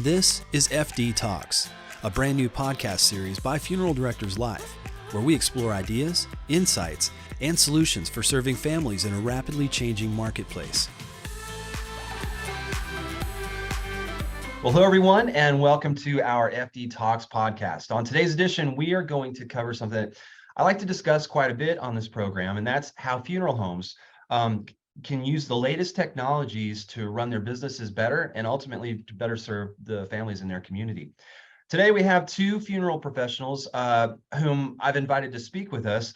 This is FD Talks, a brand new podcast series by Funeral Directors Live, where we explore ideas, insights, and solutions for serving families in a rapidly changing marketplace. Well, hello everyone, and welcome to our FD Talks podcast. On today's edition, we are going to cover something that I like to discuss quite a bit on this program, and that's how funeral homes can use the latest technologies to run their businesses better and ultimately to better serve the families in their community. Today, we have two funeral professionals whom I've invited to speak with us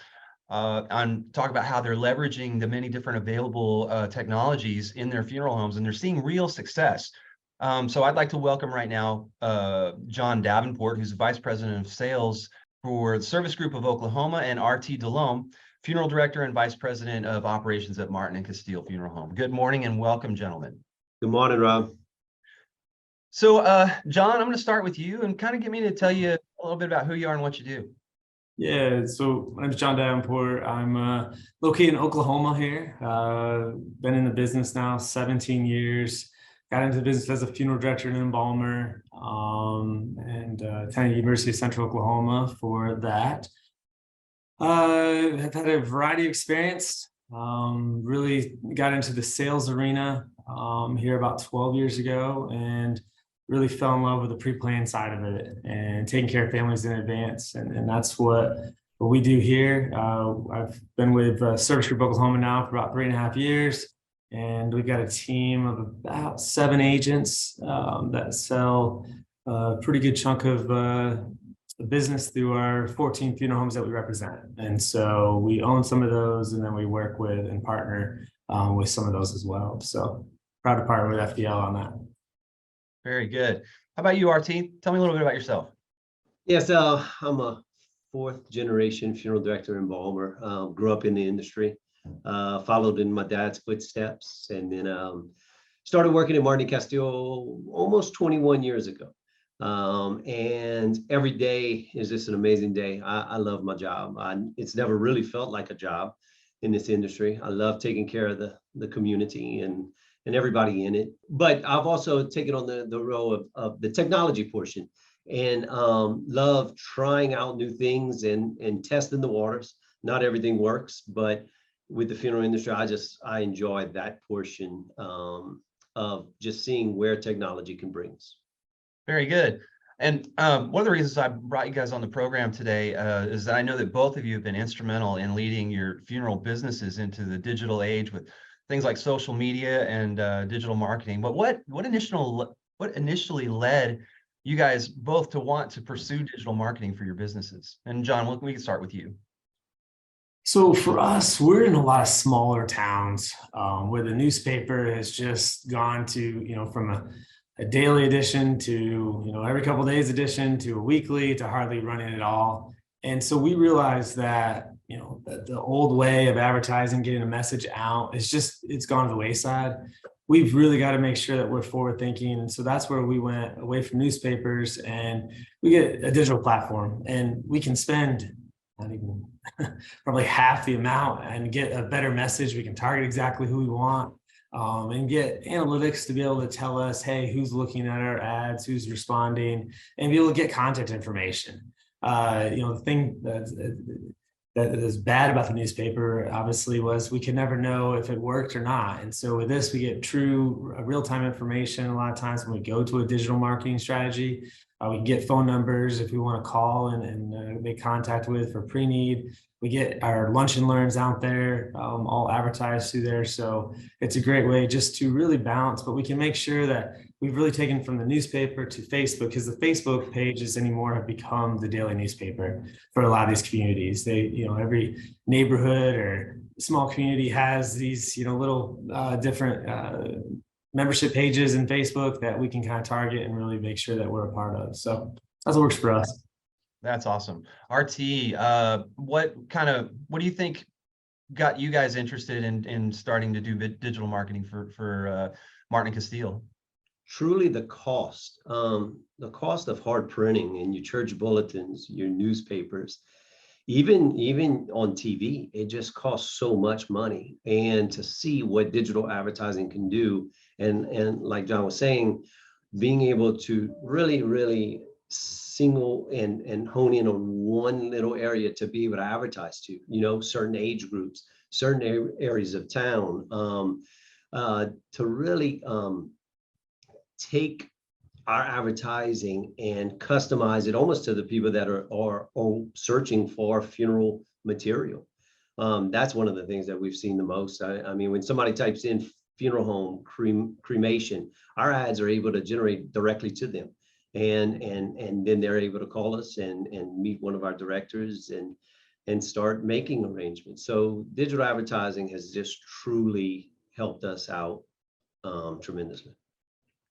on talk about how they're leveraging the many different available technologies in their funeral homes, and they're seeing real success. So I'd like to welcome right now John Davenport, who's the Vice President of Sales for the Service Group of Oklahoma, and RT Delhomme, Funeral Director and Vice President of Operations at Martin Castille Funeral Home. Good morning and welcome, gentlemen. Good morning, Rob. So John, I'm going to start with you and kind of get me to tell you a little bit about who you are and what you do. Yeah, so my name is John Davenport. I'm located in Oklahoma here. Been in the business now 17 years. Got into the business as a funeral director and embalmer, and attended University of Central Oklahoma for that. I've had a variety of experience. Really got into the sales arena here about 12 years ago, and really fell in love with the pre-plan side of it and taking care of families in advance. And that's what we do here. I've been with Service Group Oklahoma now for about 3.5 years. And we've got a team of about 7 agents that sell a pretty good chunk of business through our 14 funeral homes that we represent. And so we own some of those, and then we work with and partner with some of those as well. So proud to partner with FDL on that. Very good. How about you, RT? Tell me a little bit about yourself. Yes, I'm a 4th generation funeral director and embalmer. Grew up in the industry. Followed in my dad's footsteps, and then started working at Martin Castille almost 21 years ago. And every day is just an amazing day. I love my job. It's never really felt like a job in this industry. I love taking care of the community and everybody in it. But I've also taken on the role of the technology portion, and love trying out new things and testing the waters. Not everything works, but with the funeral industry, I enjoy that portion of just seeing where technology can bring us. Very good. And one of the reasons I brought you guys on the program today is that I know that both of you have been instrumental in leading your funeral businesses into the digital age with things like social media and digital marketing. But what initially led you guys both to want to pursue digital marketing for your businesses? And John, we can start with you. So for us, we're in a lot of smaller towns where the newspaper has just gone to, from a daily edition to, every couple of days edition to a weekly to hardly running at all. And so we realized that, the old way of advertising, getting a message out it's gone to the wayside. We've really got to make sure that we're forward thinking. And so that's where we went away from newspapers, and we get a digital platform, and we can spend not even probably half the amount and get a better message. We can target exactly who we want and get analytics to be able to tell us, hey, who's looking at our ads, who's responding, and be able to get content information. The thing that is bad about the newspaper, obviously, was we could never know if it worked or not. And so with this, we get true real-time information. A lot of times when we go to a digital marketing strategy, we can get phone numbers if we want to call and make contact with for Preneed. We get our lunch and learns out there, all advertised through there. So it's a great way just to really balance, but we can make sure that we've really taken from the newspaper to Facebook, because the Facebook pages anymore have become the daily newspaper for a lot of these communities. They, every neighborhood or small community has these, little different membership pages in Facebook that we can kind of target and really make sure that we're a part of. So that's what works for us. That's awesome. RT, what do you think got you guys interested in starting to do digital marketing for Martin Castille? Truly the cost of hard printing and your church bulletins, your newspapers, even on TV, it just costs so much money. And to see what digital advertising can do, and like John was saying, being able to really single and hone in on one little area to be able to advertise to, certain age groups, certain areas of town, to really take our advertising and customize it almost to the people that are searching for funeral material. That's one of the things that we've seen the most. I mean, when somebody types in funeral home, cremation, our ads are able to generate directly to them. And then they're able to call us and meet one of our directors and start making arrangements. So digital advertising has just truly helped us out tremendously.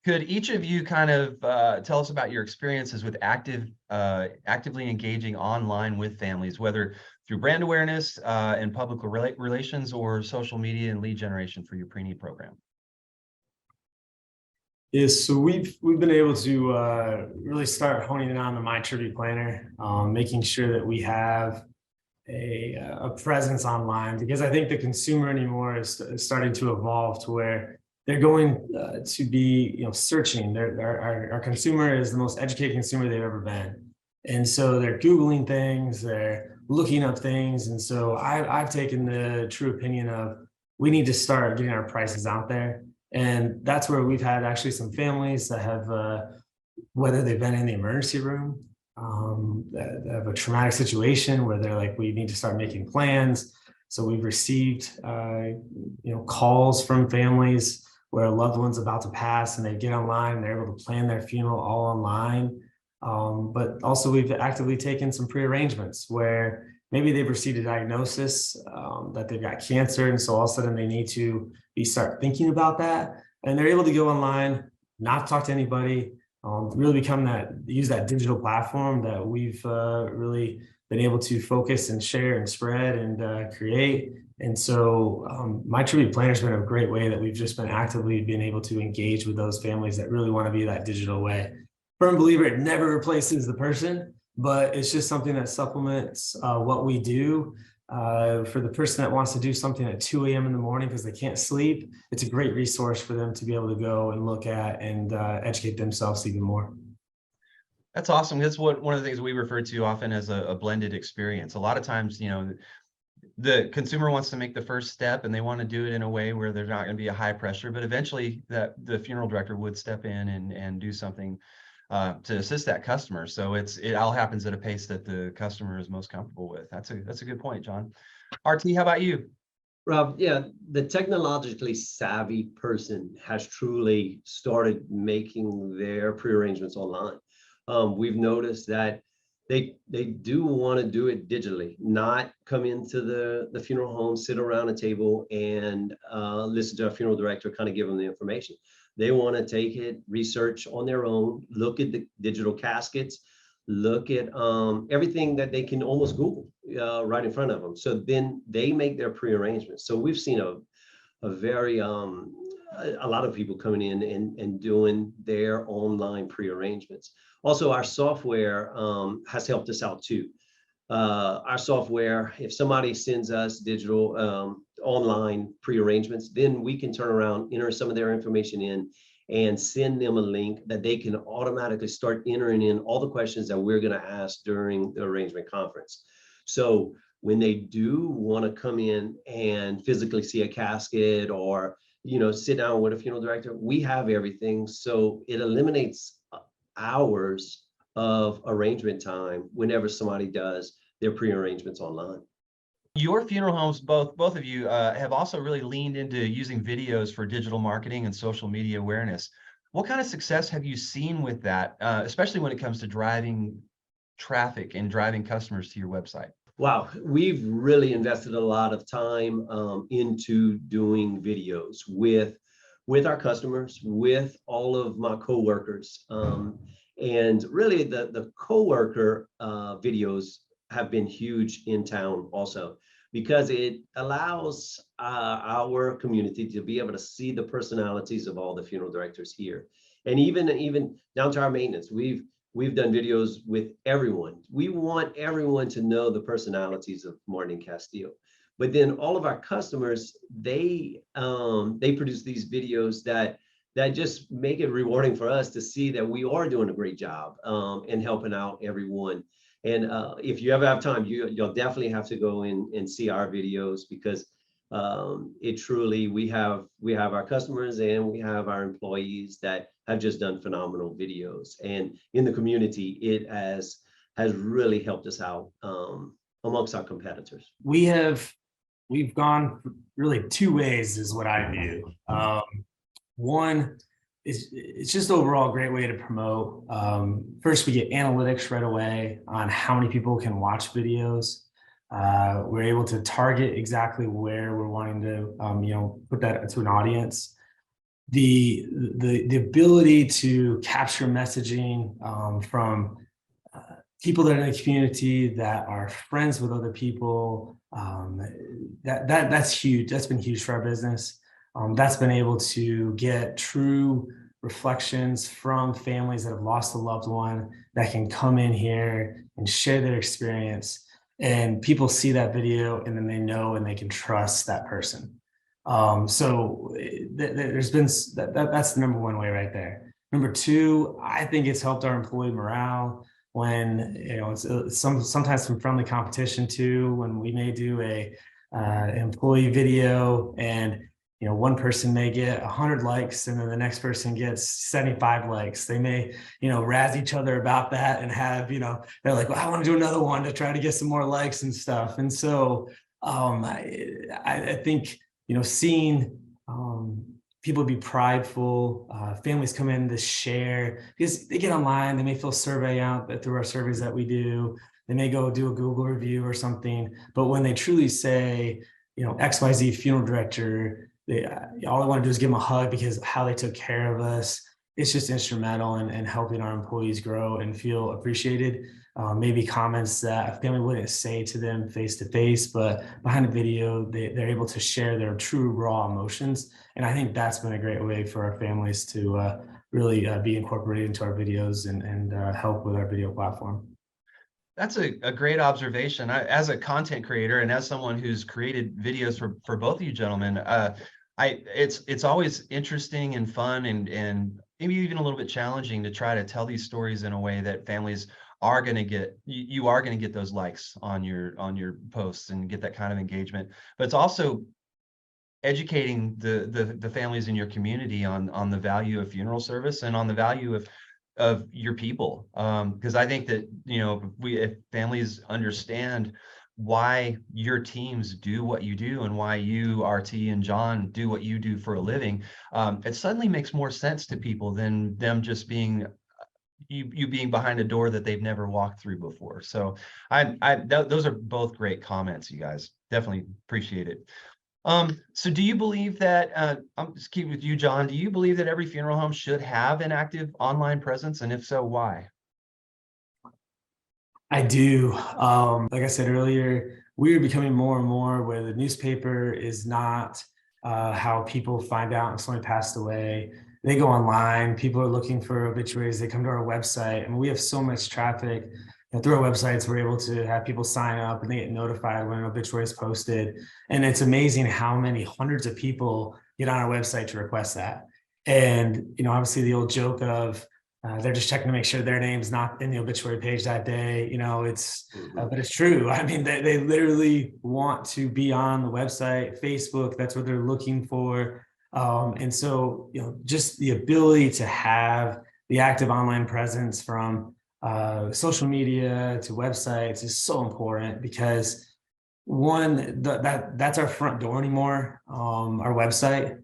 Could each of you kind of tell us about your experiences with actively engaging online with families, whether through brand awareness and public relations or social media and lead generation for your Preneed program? Yes, so we've been able to really start honing in on the My Tribute Planner, making sure that we have a presence online, because I think the consumer anymore is starting to evolve to where they're going to be, searching. Our consumer is the most educated consumer they've ever been, and so they're Googling things, they're looking up things, and so I've taken the true opinion of we need to start getting our prices out there. And that's where we've had actually some families that have, whether they've been in the emergency room, that have a traumatic situation where they're like, we need to start making plans. So we've received, calls from families where a loved one's about to pass and they get online and they're able to plan their funeral all online. But also we've actively taken some pre-arrangements where maybe they've received a diagnosis that they've got cancer, and so all of a sudden they need to start thinking about that, and they're able to go online, not talk to anybody, really use that digital platform that we've really been able to focus and share and spread and create. And so My Tribute Planner has been a great way that we've just been actively being able to engage with those families that really want to be that digital way. Firm believer, it never replaces the person, but it's just something that supplements what we do. For the person that wants to do something at 2 a.m. in the morning because they can't sleep, it's a great resource for them to be able to go and look at and educate themselves even more. That's awesome. That's one of the things we refer to often as a blended experience. A lot of times, the consumer wants to make the first step and they want to do it in a way where there's not going to be a high pressure, but eventually the funeral director would step in and do something to assist that customer. So it all happens at a pace that the customer is most comfortable with. That's a good point, John. RT, how about you? Rob, yeah, the technologically savvy person has truly started making their pre-arrangements online. We've noticed that they do want to do it digitally, not come into the funeral home, sit around a table and listen to a funeral director kind of give them the information. They want to take it, research on their own, look at the digital caskets, look at everything that they can almost Google right in front of them. So then they make their pre-arrangements. So we've seen a lot of people coming in and doing their online pre-arrangements. Also, our software has helped us out too. Our software, if somebody sends us digital online pre-arrangements, then we can turn around, enter some of their information in and send them a link that they can automatically start entering in all the questions that we're going to ask during the arrangement conference. So when they do want to come in and physically see a casket or, sit down with a funeral director, we have everything. So it eliminates hours of arrangement time whenever somebody does their pre-arrangements online. Your funeral homes, both of you, have also really leaned into using videos for digital marketing and social media awareness. What kind of success have you seen with that, especially when it comes to driving traffic and driving customers to your website? Wow, we've really invested a lot of time into doing videos with our customers, with all of my coworkers, and really the coworker videos have been huge in town also, because it allows our community to be able to see the personalities of all the funeral directors here, and even down to our maintenance. We've done videos with everyone. We want everyone to know the personalities of Martin Castille. But then all of our customers, they produce these videos that that just make it rewarding for us to see that we are doing a great job and helping out everyone. And if you ever have time, you'll definitely have to go in and see our videos, because it truly, we have our customers and we have our employees that have just done phenomenal videos. And in the community, it has really helped us out amongst our competitors. We've gone really two ways is what I view. One is it's just overall a great way to promote. First, we get analytics right away on how many people can watch videos. We're able to target exactly where we're wanting to, put that to an audience. The ability to capture messaging from people that are in the community that are friends with other people, that's huge. That's been huge for our business. That's been able to get true reflections from families that have lost a loved one that can come in here and share their experience. And people see that video and then they know and they can trust that person. So there's been that's the number one way right there. Number two, I think it's helped our employee morale when, it's sometimes some friendly competition too, when we may do a employee video and one person may get 100 likes and then the next person gets 75 likes. They may, razz each other about that and have, they're like, well, I want to do another one to try to get some more likes and stuff. And so I think, seeing people be prideful, families come in to share, because they get online, they may fill a survey out through our surveys that we do. They may go do a Google review or something, but when they truly say, XYZ funeral director, all I want to do is give them a hug because of how they took care of us. It's just instrumental in helping our employees grow and feel appreciated. Maybe comments that a family wouldn't say to them face to face, but behind the video, they're able to share their true raw emotions. And I think that's been a great way for our families to really be incorporated into our videos and help with our video platform. That's a great observation. As a content creator and as someone who's created videos for both of you gentlemen, it's always interesting and fun and maybe even a little bit challenging to try to tell these stories in a way that families are going to get, you are going to get those likes on your posts and get that kind of engagement. But it's also educating the families in your community on the value of funeral service and on the value of your people. Because I think that, if families understand why your teams do what you do and why you, RT and John, do what you do for a living, it suddenly makes more sense to people than them just being you being behind a door that they've never walked through before. So those are both great comments, you guys. Definitely appreciate it. So do you believe that, I'm just keeping with you, John, do you believe that every funeral home should have an active online presence? And if so, why? I do. Like I said earlier, we are becoming more and more where the newspaper is not how people find out if somebody passed away. They go online, people are looking for obituaries, they come to our website, and we have so much traffic. Through our websites, we're able to have people sign up and they get notified when an obituary is posted. And it's amazing how many hundreds of people get on our website to request that. And, obviously the old joke of they're just checking to make sure their name's not in the obituary page that day. But it's true. I mean, they literally want to be on the website, Facebook, that's what they're looking for. And so, just the ability to have the active online presence from social media to websites is so important, because one, that's our front door anymore, our website.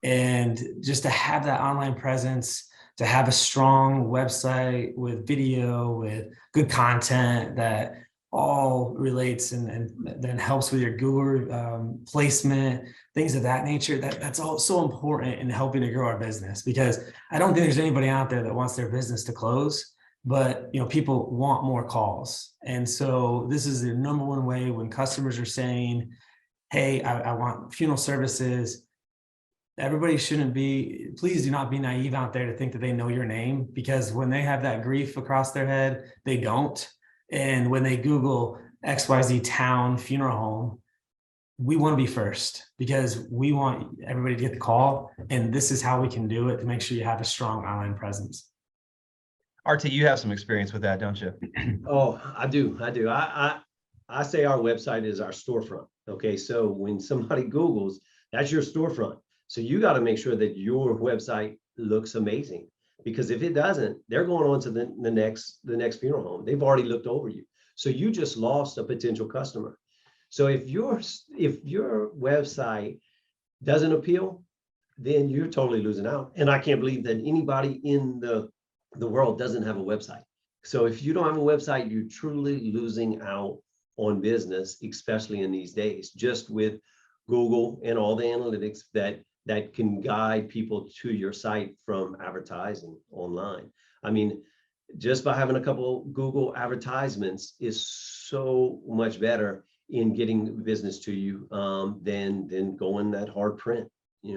And just to have that online presence, to have a strong website with video, with good content that all relates and then helps with your Google placement, things of that nature, that's all so important in helping to grow our business. Because I don't think there's anybody out there that wants their business to close, but people want more calls. And so this is the number one way when customers are saying, hey, I want funeral services. Everybody please do not be naive out there to think that they know your name, because when they have that grief across their head, they don't. And when they Google XYZ town funeral home, we want to be first because we want everybody to get the call. And this is how we can do it to make sure you have a strong online presence. RT, you have some experience with that, don't you? Oh, I do. I say our website is our storefront. Okay, so when somebody Googles, that's your storefront. So you got to make sure that your website looks amazing, because if it doesn't, they're going on to the next funeral home. They've already looked over you. So you just lost a potential customer. So if your website doesn't appeal, then you're totally losing out. And I can't believe that anybody in the world doesn't have a website. So if you don't have a website, you're truly losing out on business, especially in these days, just with Google and all the analytics that can guide people to your site from advertising online. I mean, just by having a couple Google advertisements is so much better in getting business to you than going that hard print.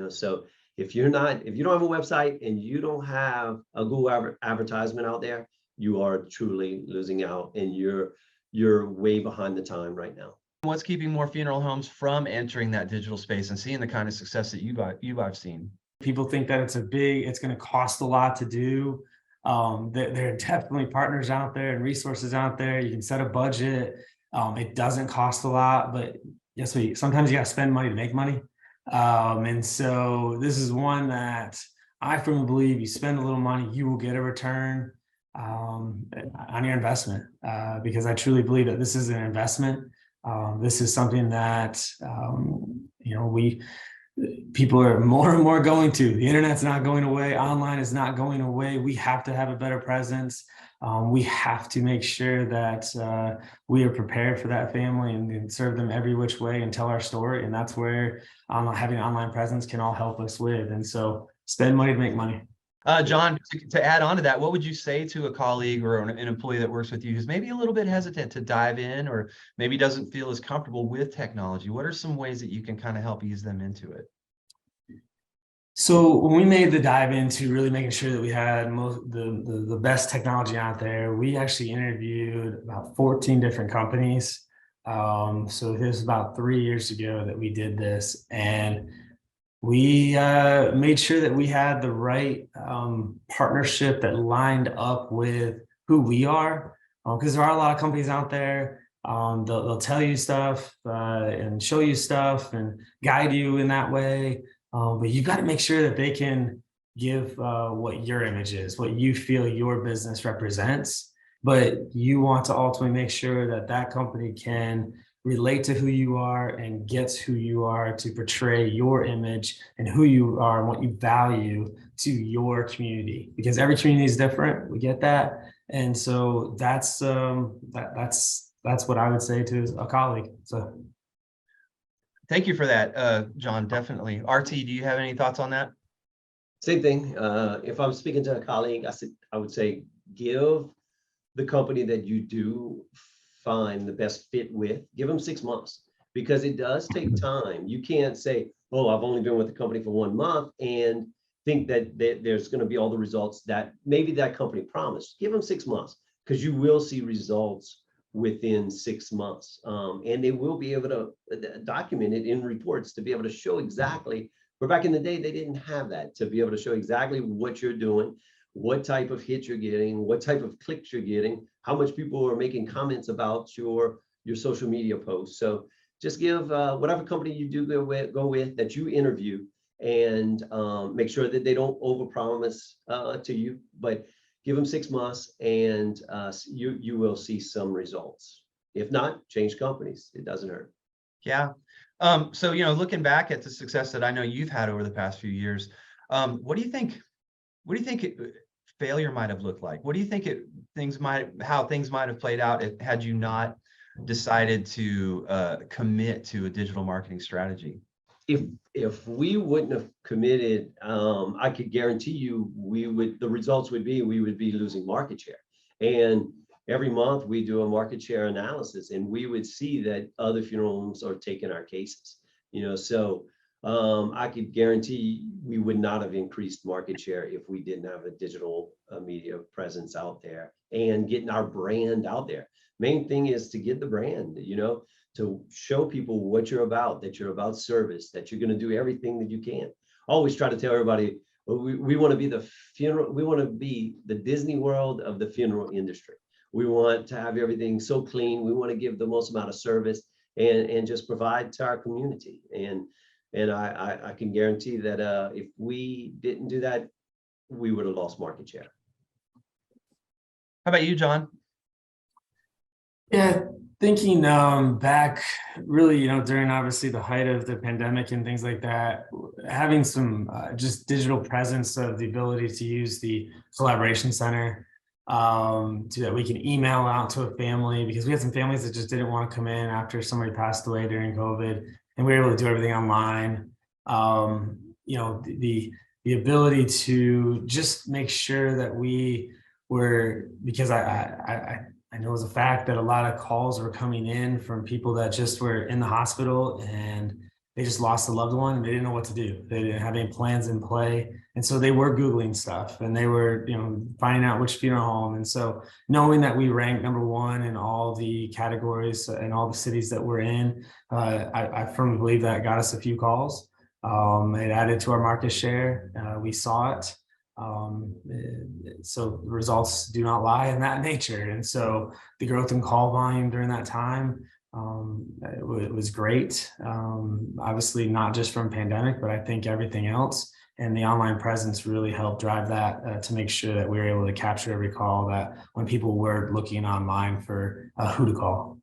So if you don't have a website and you don't have a Google advertisement out there, you are truly losing out, and you're way behind the time right now. What's keeping more funeral homes from entering that digital space and seeing the kind of success that you've seen? People think that it's going to cost a lot to do. There are definitely partners out there and resources out there. You can set a budget. It doesn't cost a lot, but sometimes you got to spend money to make money. And so this is one that I firmly believe you spend a little money, you will get a return on your investment, because I truly believe that this is an investment. This is something that, people are more and more going to. The internet's not going away. Online is not going away. We have to have a better presence. We have to make sure that we are prepared for that family and serve them every which way and tell our story. And that's where having an online presence can all help us with. And so spend money to make money. John, to add on to that, what would you say to a colleague or an employee that works with you who's maybe a little bit hesitant to dive in, or maybe doesn't feel as comfortable with technology? What are some ways that you can kind of help ease them into it? So when we made the dive into really making sure that we had the best technology out there, we actually interviewed about 14 different companies. So this was about 3 years ago that we did this, and we made sure that we had the right partnership that lined up with who we are, because there are a lot of companies out there. They'll tell you stuff and show you stuff and guide you in that way. But you got to make sure that they can give what your image is, what you feel your business represents. But you want to ultimately make sure that that company can relate to who you are and gets who you are to portray your image and who you are and what you value to your community, because every community is different. We get that. And so that's what I would say to a colleague. So thank you for that, John. Definitely. RT, do you have any thoughts on that? Same thing. If I'm speaking to a colleague, I would say give the company that you do find the best fit with, give them 6 months, because it does take time. You can't say, oh, I've only been with the company for 1 month and think that there's going to be all the results that maybe that company promised. Give them 6 months, because you will see results within 6 months. And they will be able to document it in reports to be able to show exactly, where back in the day, they didn't have that, to be able to show exactly what you're doing, what type of hits you're getting, what type of clicks you're getting, how much people are making comments about your social media posts. So just give whatever company you do go with that you interview, and make sure that they don't overpromise to you, but give them 6 months, and you will see some results. If not, change companies. It doesn't hurt. Yeah. So, looking back at the success that I know you've had over the past few years, what do you think failure might have looked like? What do you think how things might have played out had you not decided to commit to a digital marketing strategy? If we wouldn't have committed, I could guarantee you the results would be we would be losing market share. And every month we do a market share analysis, and we would see that other funeral homes are taking our cases. So I could guarantee we would not have increased market share if we didn't have a digital media presence out there and getting our brand out there. Main thing is to get the brand, to show people what you're about, that you're about service, that you're going to do everything that you can. I always try to tell everybody, we want to be we want to be the Disney World of the funeral industry. We want to have everything so clean. We want to give the most amount of service and just provide to our community. And I can guarantee that if we didn't do that, we would have lost market share. How about you, John? Yeah, thinking back really, during obviously the height of the pandemic and things like that, having some just digital presence of the ability to use the collaboration center so that we can email out to a family, because we had some families that just didn't want to come in after somebody passed away during COVID, and we were able to do everything online. The ability to just make sure that we were, because I know as a fact that a lot of calls were coming in from people that just were in the hospital and they just lost a loved one and they didn't know what to do. They didn't have any plans in play. And so they were Googling stuff and they were, finding out which funeral home. And so knowing that we ranked #1 in all the categories and all the cities that we're in, I firmly believe that got us a few calls. It added to our market share. We saw it. So the results do not lie in that nature. And so the growth in call volume during that time, it was great. Obviously not just from pandemic, but I think everything else. And the online presence really helped drive that to make sure that we were able to capture every call, that when people were looking online for who to call.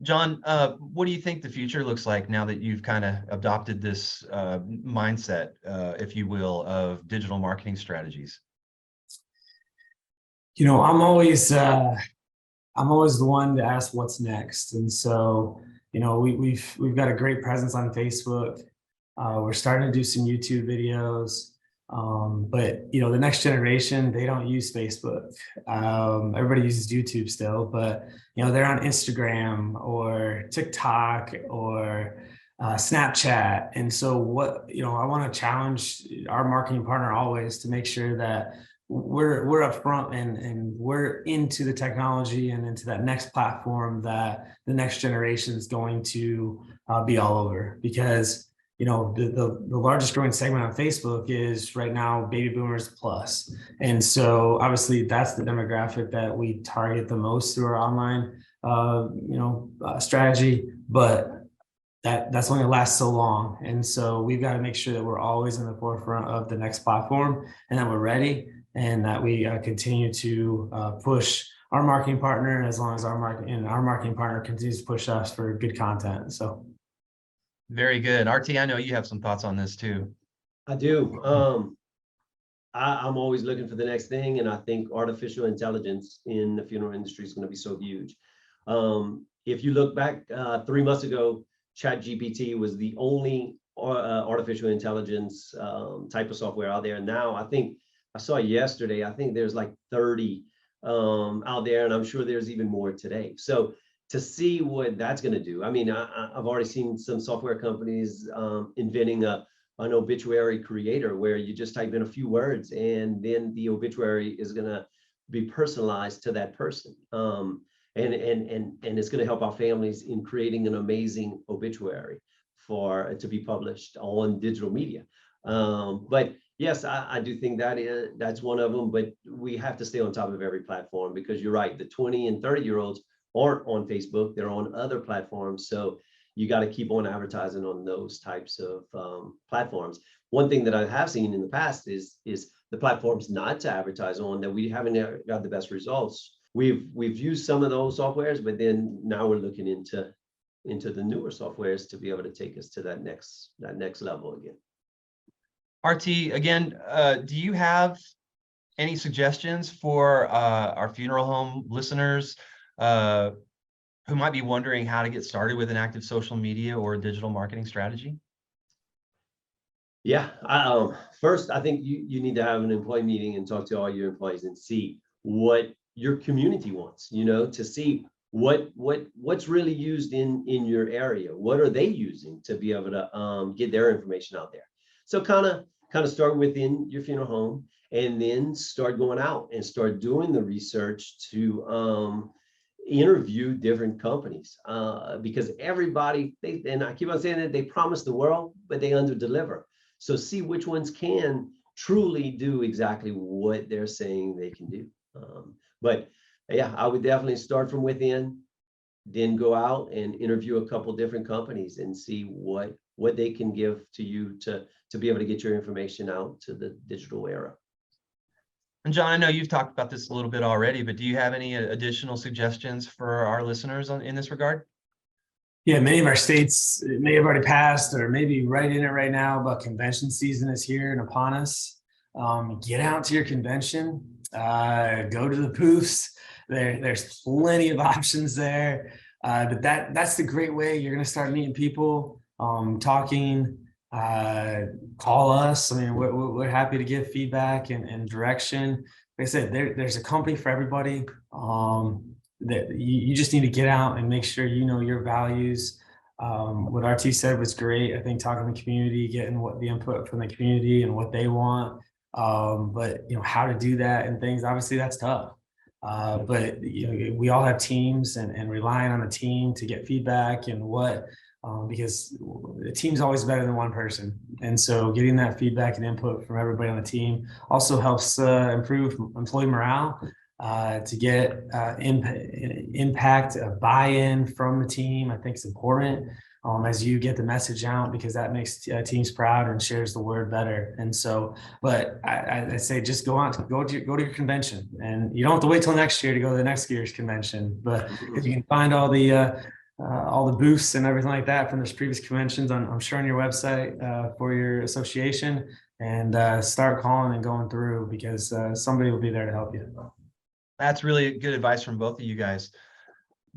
John, what do you think the future looks like now that you've kind of adopted this mindset, if you will, of digital marketing strategies? I'm always the one to ask what's next, and so we've got a great presence on Facebook. We're starting to do some YouTube videos. But the next generation, they don't use Facebook. Everybody uses YouTube still, but they're on Instagram or TikTok or Snapchat. And so I want to challenge our marketing partner always to make sure that we're up front and we're into the technology and into that next platform that the next generation is going to be all over, because the largest growing segment on Facebook is right now baby boomers plus. And so obviously that's the demographic that we target the most through our online, strategy, but that's only lasts so long. And so we've got to make sure that we're always in the forefront of the next platform and that we're ready and that we continue to push our marketing partner as long as our marketing partner continues to push us for good content. So. Very good. RT, I know you have some thoughts on this too. I do. I'm always looking for the next thing, and I think artificial intelligence in the funeral industry is going to be so huge. If you look back 3 months ago, ChatGPT was the only artificial intelligence type of software out there. Now, I think I saw yesterday, I think there's like 30 out there, and I'm sure there's even more today. So to see what that's going to do. I mean, I've already seen some software companies inventing an obituary creator where you just type in a few words and then the obituary is going to be personalized to that person. And it's going to help our families in creating an amazing obituary to be published on digital media. But yes, I do think that's one of them, but we have to stay on top of every platform, because you're right, the 20 and 30-year-olds aren't on Facebook, they're on other platforms. So you got to keep on advertising on those types of platforms. One thing that I have seen in the past is the platforms not to advertise on that we haven't got the best results. We've used some of those softwares, but then now we're looking into the newer softwares to be able to take us to that next level again. RT, again, do you have any suggestions for our funeral home listeners who might be wondering how to get started with an active social media or a digital marketing strategy? Yeah, first, I think you need to have an employee meeting and talk to all your employees and see what your community wants, to see what's really used in your area. What are they using to be able to get their information out there? So kind of start within your funeral home and then start going out and start doing the research to interview different companies because everybody, and I keep on saying that, they promise the world, but they underdeliver. So see which ones can truly do exactly what they're saying they can do. But yeah, I would definitely start from within, then go out and interview a couple different companies and see what they can give to you to be able to get your information out to the digital era. And John, I know you've talked about this a little bit already, but do you have any additional suggestions for our listeners in this regard? Yeah, many of our states may have already passed or maybe right in it right now, but convention season is here and upon us. Get out to your convention, go to the booths. There's plenty of options there. But that's the great way you're going to start meeting people, talking. Call us. I mean, we're happy to give feedback and direction. Like I said, there's a company for everybody. That you just need to get out and make sure you know your values. What RT said was great. I think talking to the community, getting what the input from the community and what they want. But how to do that and things, obviously that's tough. But we all have teams and relying on a team to get feedback and because the team's always better than one person. And so getting that feedback and input from everybody on the team also helps improve employee morale, to get impact, buy-in from the team. I think it's important as you get the message out, because that makes teams proud and shares the word better. And so, but I say just go to your convention, and you don't have to wait till next year to go to the next year's convention, but if you can find all the booths and everything like that from those previous conventions I'm sure on your website for your association, and start calling and going through, because somebody will be there to help you. That's really good advice from both of you guys.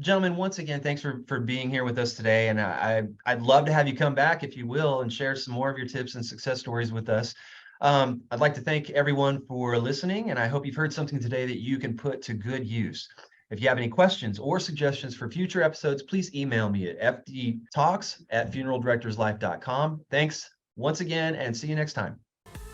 Gentlemen, once again, thanks for being here with us today. And I'd love to have you come back, if you will, and share some more of your tips and success stories with us. I'd like to thank everyone for listening, and I hope you've heard something today that you can put to good use. If you have any questions or suggestions for future episodes, please email me at fdtalks@funeraldirectorslife.com. Thanks once again, and see you next time.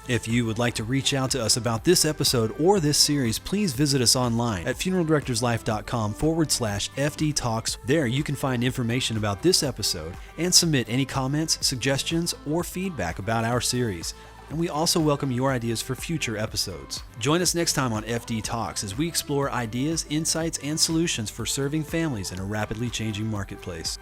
If you would like to reach out to us about this episode or this series, please visit us online at funeraldirectorslife.com/FD Talks. There you can find information about this episode and submit any comments, suggestions, or feedback about our series. And we also welcome your ideas for future episodes. Join us next time on FD Talks as we explore ideas, insights, and solutions for serving families in a rapidly changing marketplace.